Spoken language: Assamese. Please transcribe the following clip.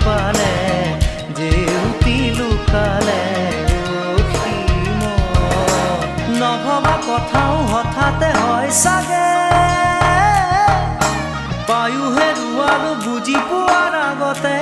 পালে জেউতি লুকালে অসীম নভবা কথাও হঠাতে হয় চাগে পায়ো হেৰুৱালো বুজি পোৱাৰ আগতে